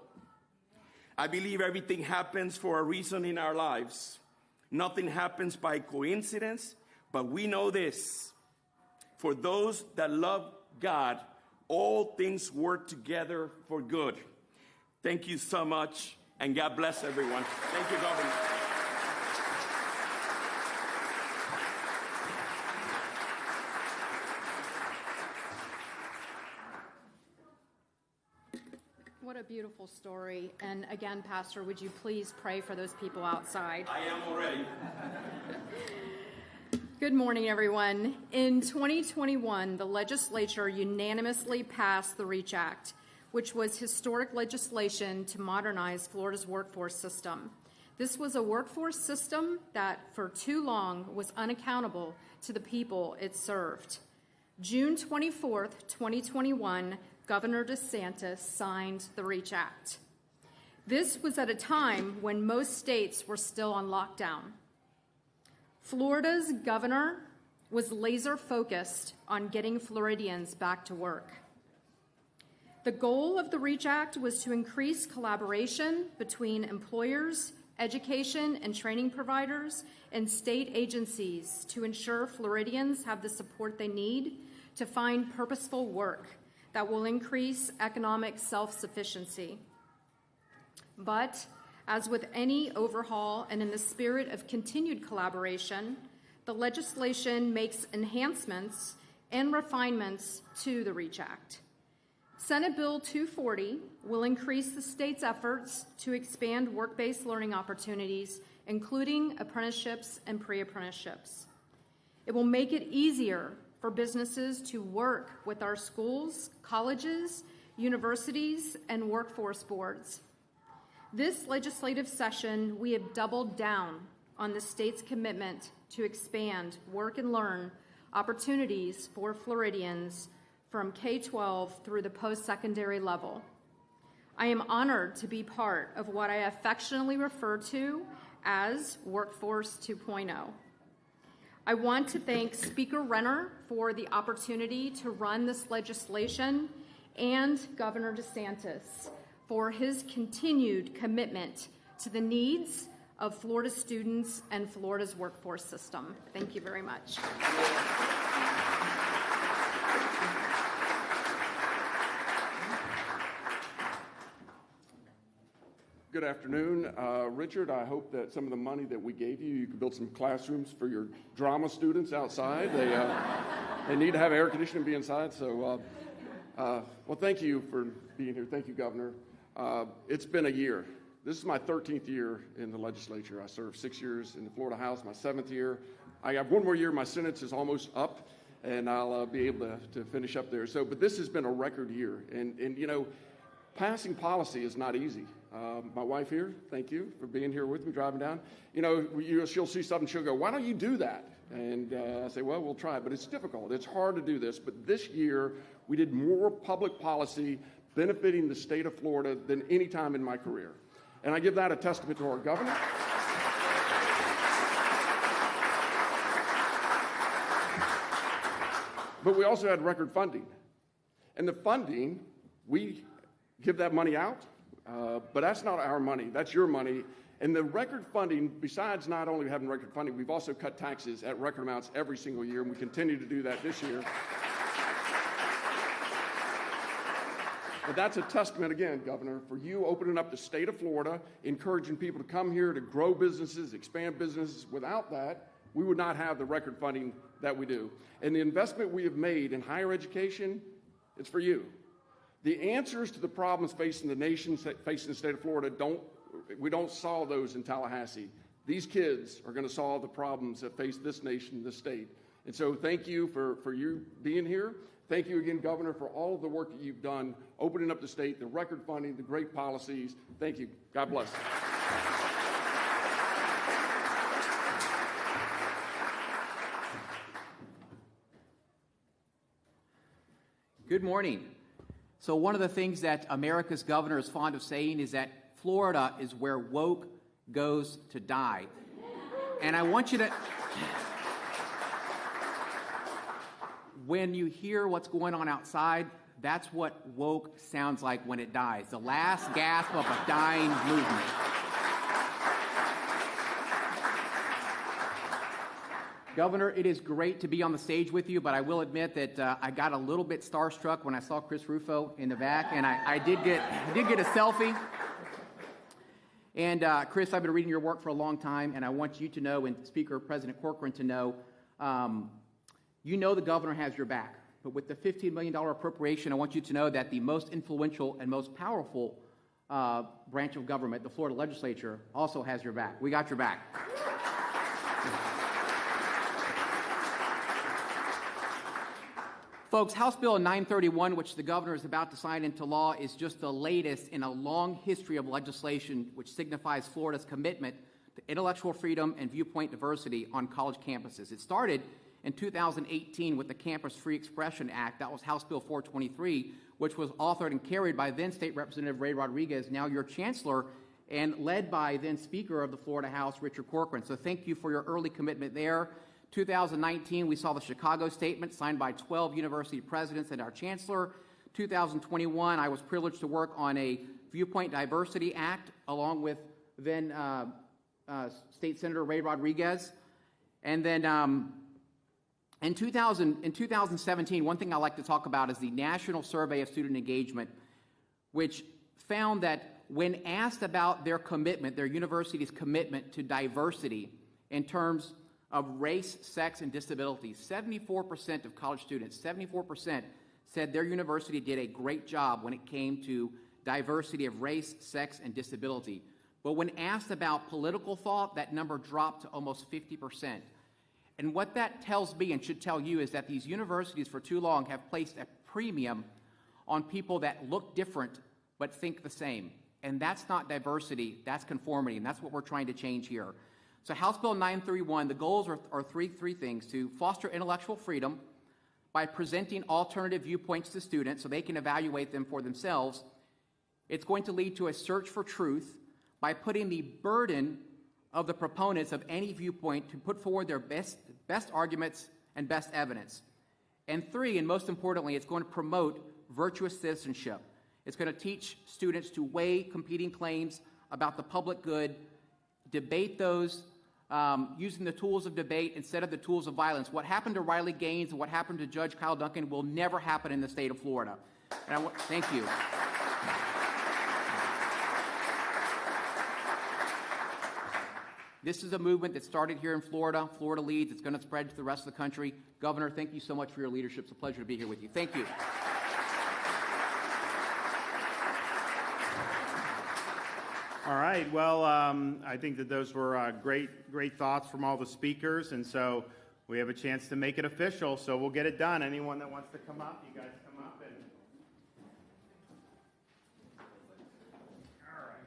I believe everything happens for a reason in our lives. Nothing happens by coincidence, but we know this. For those that love God, all things work together for good. Thank you so much, and God bless everyone. Thank you, Governor. What What a beautiful story. And again, Pastor, would you please pray for those people outside? I am already. Good morning, everyone. In 2021, the legislature unanimously passed the REACH Act, which was historic legislation to modernize Florida's workforce system. This was a workforce system that for too long was unaccountable to the people it served. June 24th, 2021, Governor DeSantis signed the REACH Act. This was at a time when most states were still on lockdown. Florida's governor was laser focused on getting Floridians back to work. The goal of the REACH Act was to increase collaboration between employers, education and training providers, and state agencies to ensure Floridians have the support they need to find purposeful work that will increase economic self-sufficiency. But as with any overhaul and in the spirit of continued collaboration, the legislation makes enhancements and refinements to the REACH Act. Senate Bill 240 will increase the state's efforts to expand work-based learning opportunities, including apprenticeships and pre-apprenticeships. It will make it easier for businesses to work with our schools, colleges, universities, and workforce boards. This legislative session, we have doubled down on the state's commitment to expand work and learn opportunities for Floridians from K-12 through the post-secondary level. I am honored to be part of what I affectionately refer to as Workforce 2.0. I want to thank Speaker Renner for the opportunity to run this legislation and Governor DeSantis for his continued commitment to the needs of Florida students and Florida's workforce system. Thank you very much. Good afternoon. Richard, I hope that some of the money that we gave you, you could build some classrooms for your drama students outside. They need to have air conditioning and be inside. So, well, thank you for being here. Thank you, Governor. It's been a year. This is my 13th year in the legislature. I served 6 years in the Florida House, my 7th year. I have one more year. My sentence is almost up, and I'll be able to finish up there. So, but this has been a record year. And you know, passing policy is not easy. My wife here, thank you for being here with me, driving down. You know, she'll see something, she'll go, why don't you do that? And I say, well, we'll try it. But it's difficult. It's hard to do this. But this year, we did more public policy benefiting the state of Florida than any time in my career. And I give that a testament to our governor. But we also had record funding. And the funding, we give that money out, but that's not our money, that's your money. And the record funding, besides not only having record funding, we've also cut taxes at record amounts every single year, and we continue to do that this year. But that's a testament, again, Governor, for you opening up the state of Florida, encouraging people to come here to grow businesses, expand businesses. Without that, we would not have the record funding that we do. And the investment we have made in higher education, it's for you. The answers to the problems facing the nation, facing the state of Florida, we don't solve those in Tallahassee. These kids are going to solve the problems that face this nation, this state. And so thank you for you being here. Thank you again, Governor, for all of the work that you've done, opening up the state, the record funding, the great policies. Thank you. God bless. Good morning. So one of the things that America's governor is fond of saying is that Florida is where woke goes to die. And I want you to, when you hear what's going on outside, that's what woke sounds like when it dies. The last gasp of a dying movement. Governor, it is great to be on the stage with you, but I will admit that I got a little bit starstruck when I saw Chris Rufo in the back, and I did get a selfie. And Chris, I've been reading your work for a long time, and I want you to know, and Speaker President Corcoran to know, you know the governor has your back. But with the $15 million appropriation, I want you to know that the most influential and most powerful branch of government, the Florida legislature, also has your back. We got your back. Folks, House Bill 931, which the governor is about to sign into law, is just the latest in a long history of legislation which signifies Florida's commitment to intellectual freedom and viewpoint diversity on college campuses. It started in 2018 with the Campus Free Expression Act. That was House Bill 423, which was authored and carried by then State Representative Ray Rodriguez, now your Chancellor, and led by then Speaker of the Florida House, Richard Corcoran. So thank you for your early commitment there. 2019, we saw the Chicago Statement signed by 12 university presidents and our Chancellor. 2021, I was privileged to work on a Viewpoint Diversity Act along with then State Senator Ray Rodriguez. And then in 2017, one thing I like to talk about is the National Survey of Student Engagement, which found that when asked about their commitment, their university's commitment to diversity in terms of race, sex, and disability, 74% of college students, 74% said their university did a great job when it came to diversity of race, sex, and disability. But when asked about political thought, that number dropped to almost 50%. And what that tells me and should tell you is that these universities for too long have placed a premium on people that look different but think the same. And that's not diversity, that's conformity, and that's what we're trying to change here. So House Bill 931, the goals are three things: to foster intellectual freedom by presenting alternative viewpoints to students so they can evaluate them for themselves. It's going to lead to a search for truth by putting the burden of the proponents of any viewpoint to put forward their best arguments and best evidence. And three, and most importantly, it's going to promote virtuous citizenship. It's going to teach students to weigh competing claims about the public good, debate those using the tools of debate instead of the tools of violence. What happened to Riley Gaines and what happened to Judge Kyle Duncan will never happen in the state of Florida. And thank you. This is a movement that started here in Florida. Florida leads. It's going to spread to the rest of the country. Governor, thank you so much for your leadership. It's a pleasure to be here with you. Thank you. All right. Well, I think that those were great thoughts from all the speakers, and so we have a chance to make it official. So we'll get it done. Anyone that wants to come up, you guys come up and. All right.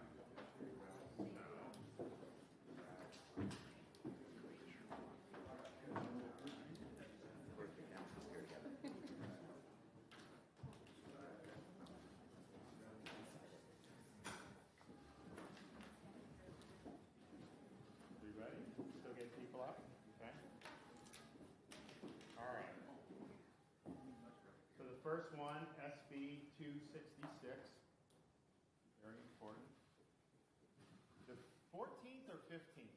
Still getting people up? Okay. All right. So the first one, SB 266, very important. The 14th or 15th?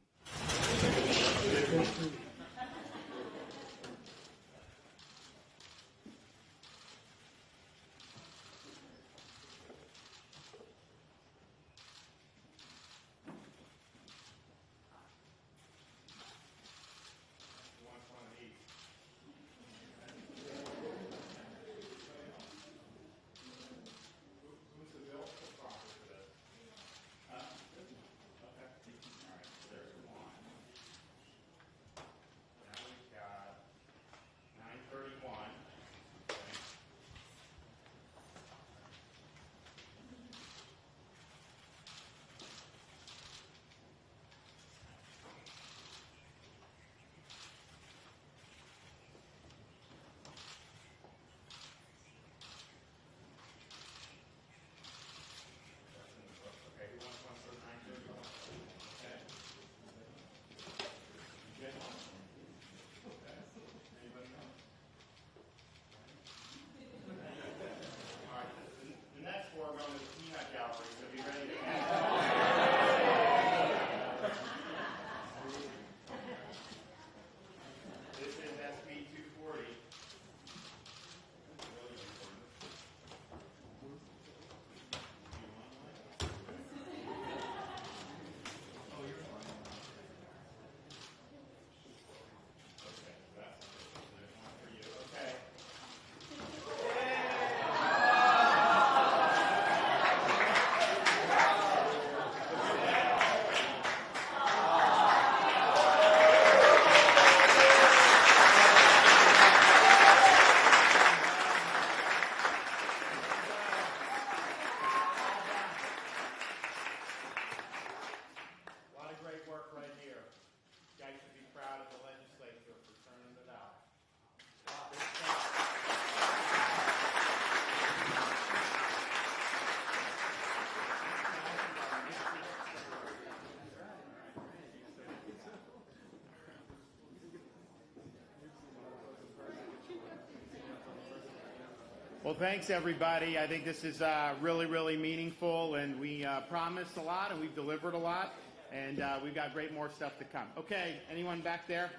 Well, thanks, everybody. I think this is really, really meaningful, and we promised a lot, and we've delivered a lot, and we've got great more stuff to come. Okay, anyone back there?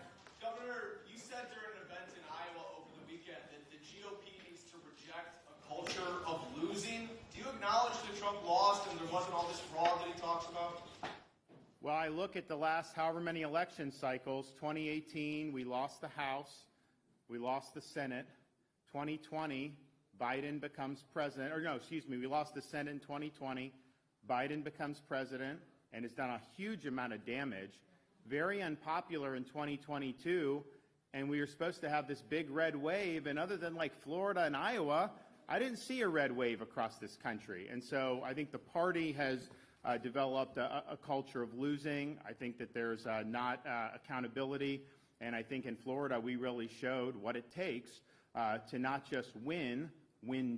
Governor, you said during an event in Iowa over the weekend that the GOP needs to reject a culture of losing. Do you acknowledge that Trump lost and there wasn't all this fraud that he talks about? Well, I look at the last however many election cycles. 2018, we lost the House. We lost the Senate. 2020, Biden becomes president. Or no, excuse me, we lost the Senate in 2020. Biden becomes president and has done a huge amount of damage. Very unpopular in 2022. And we were supposed to have this big red wave. And other than like Florida and Iowa, I didn't see a red wave across this country. And so I think the party has developed a culture of losing. I think that there's not accountability. And I think in Florida, we really showed what it takes to not just win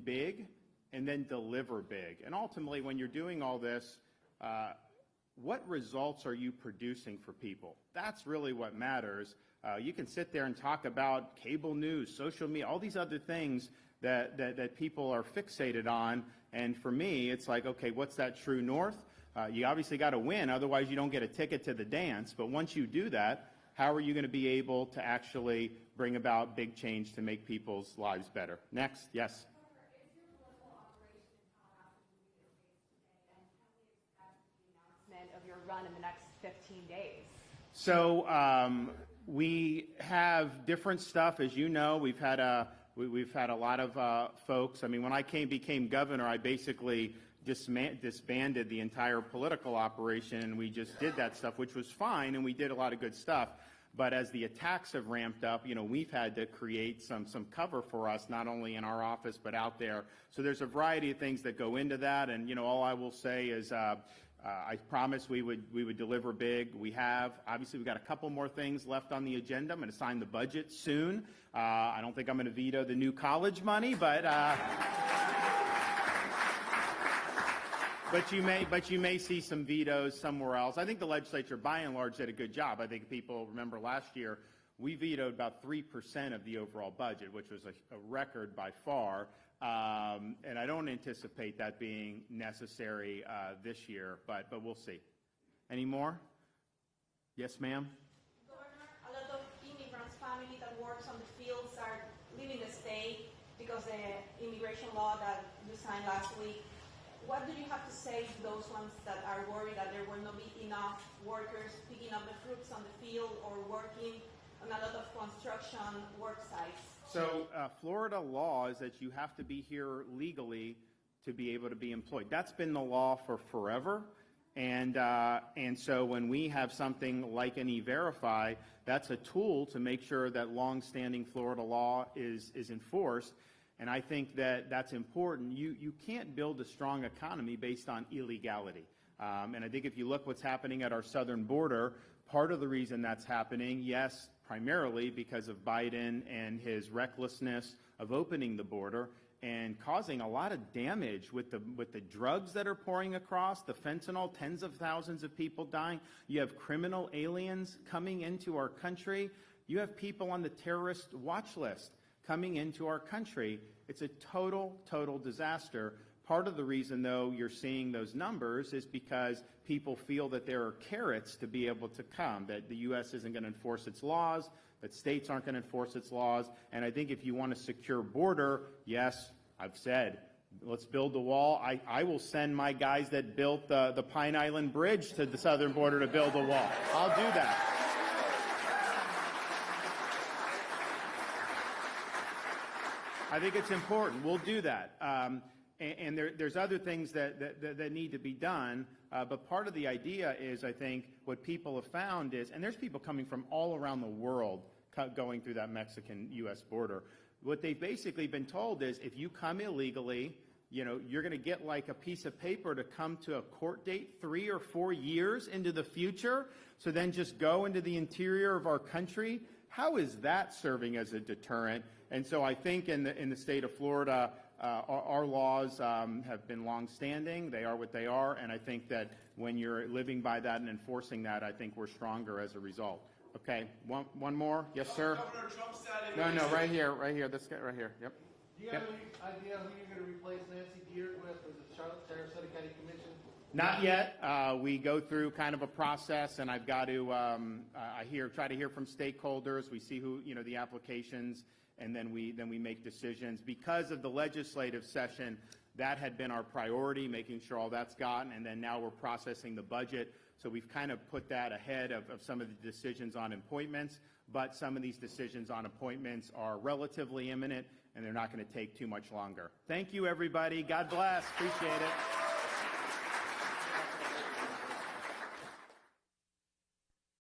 big, and then deliver big. And ultimately, when you're doing all this, what results are you producing for people? That's really what matters. You can sit there and talk about cable news, social media, all these other things that people are fixated on. And for me, it's like, okay, what's that true north? You obviously got to win, otherwise you don't get a ticket to the dance. But once you do that, how are you going to be able to actually bring about big change to make people's lives better? Next, yes. Of your run in the next 15 days? So we have different stuff, as you know. We've had a lot of folks. I mean, when I became governor, I basically disbanded the entire political operation, and we just did that stuff, which was fine, and we did a lot of good stuff. But as the attacks have ramped up, we've had to create some cover for us, not only in our office but out there. So there's a variety of things that go into that, and all I will say is I promised we would deliver big. We have. Obviously, we've got a couple more things left on the agenda. I'm going to sign the budget soon. I don't think I'm going to veto the new college money, but you may see some vetoes somewhere else. I think the legislature, by and large, did a good job. I think people remember last year we vetoed about 3% of the overall budget, which was a record by far. And I don't anticipate that being necessary this year, but we'll see. Any more? Yes, ma'am? Governor, a lot of immigrants' family that works on the fields are leaving the state because the immigration law that you signed last week. What do you have to say to those ones that are worried that there will not be enough workers picking up the fruits on the field or working on a lot of construction work sites? So Florida law is that you have to be here legally to be able to be employed. That's been the law for forever. And so when we have something like an E-Verify, that's a tool to make sure that longstanding Florida law is enforced. And I think that that's important. You can't build a strong economy based on illegality. And I think if you look what's happening at our southern border, part of the reason that's happening, yes, primarily because of Biden and his recklessness of opening the border and causing a lot of damage with the drugs that are pouring across, the fentanyl, tens of thousands of people dying. You have criminal aliens coming into our country. You have people on the terrorist watch list coming into our country. It's a total disaster. Part of the reason, though, you're seeing those numbers is because people feel that there are carrots to be able to come, that the U.S. isn't going to enforce its laws, that states aren't going to enforce its laws. And I think if you want a secure border, yes, I've said, let's build the wall. I will send my guys that built the Pine Island Bridge to the southern border to build a wall. I'll do that. I think it's important. We'll do that. And there's other things that need to be done. But part of the idea is, I think, what people have found is, and there's people coming from all around the world going through that Mexican-U.S. border. What they've basically been told is, if you come illegally, you're going to get like a piece of paper to come to a court date 3 or 4 years into the future. So then just go into the interior of our country. How is that serving as a deterrent? And so I think in the state of Florida, our laws have been longstanding. They are what they are. And I think that when you're living by that and enforcing that, I think we're stronger as a result. Okay, one more? Yes, sir? Governor Trump said No, right here. This guy right here. Yep. Do Do you have any idea who you're going to replace Nancy Beard with as the Sarasota County Commission? Not yet. We go through kind of a process, and I've got to try to hear from stakeholders. We see who, the applications, and then we make decisions. Because of the legislative session, that had been our priority, making sure all that's gotten, and then now we're processing the budget. So we've kind of put that ahead of some of the decisions on appointments, but some of these decisions on appointments are relatively imminent, and they're not going to take too much longer. Thank you, everybody. God bless. Appreciate it.